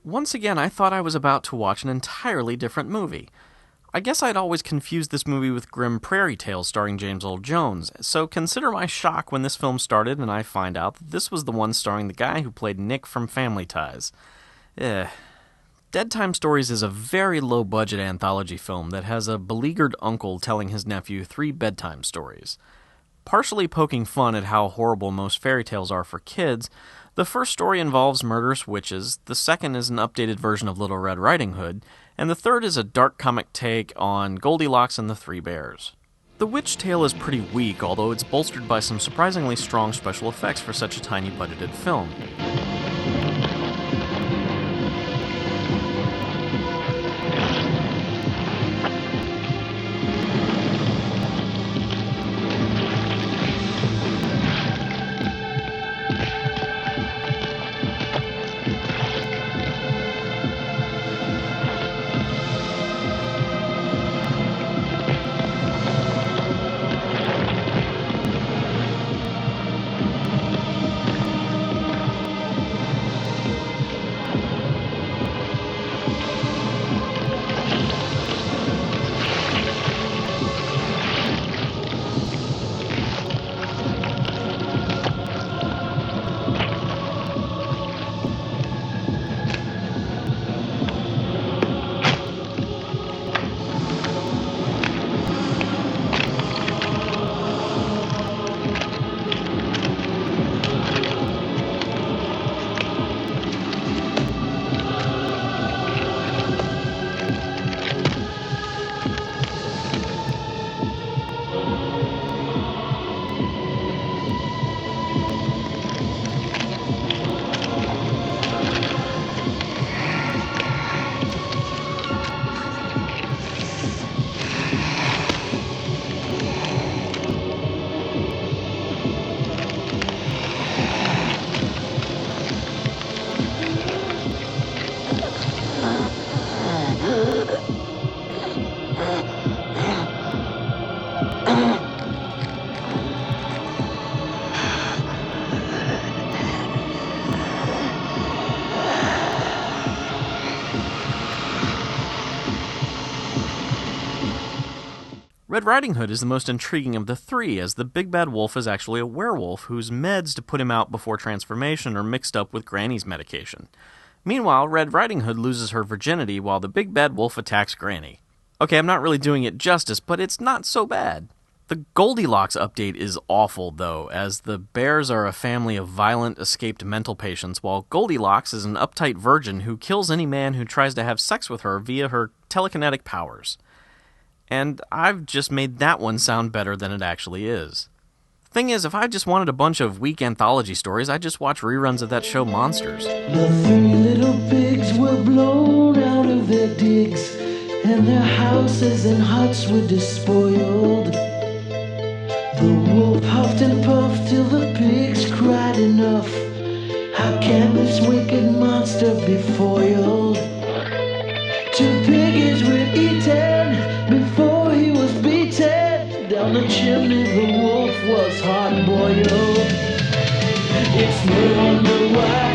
Once again, I thought I was about to watch an entirely different movie. I guess I'd always confused this movie with Grim Prairie Tales starring James Earl Jones, so consider my shock when this film started and I find out that this was the one starring the guy who played Nick from Family Ties. Dead Time Stories is a very low-budget anthology film that has a beleaguered uncle telling his nephew 3 bedtime stories. Partially poking fun at how horrible most fairy tales are for kids, the first story involves murderous witches, the second is an updated version of Little Red Riding Hood, and the third is a dark comic take on Goldilocks and the Three Bears. The witch tale is pretty weak, although it's bolstered by some surprisingly strong special effects for such a tiny budgeted film. Red Riding Hood is the most intriguing of the three, as the big bad wolf is actually a werewolf whose meds to put him out before transformation are mixed up with Granny's medication. Meanwhile, Red Riding Hood loses her virginity while the big bad wolf attacks Granny. Okay, I'm not really doing it justice, but it's not so bad. The Goldilocks update is awful, though, as the bears are a family of violent, escaped mental patients, while Goldilocks is an uptight virgin who kills any man who tries to have sex with her via her telekinetic powers. And I've just made that one sound better than it actually is. Thing is, if I just wanted a bunch of weak anthology stories, I'd just watch reruns of that show Monsters. The 3 little pigs were blown out of their digs, and their houses and huts were despoiled. The wolf huffed and puffed till the pigs cried enough. How can this wicked monster be foiled? 2 piggies were eaten before he was beaten. Down the chimney the wolf was hard-boiled. It's no wonder why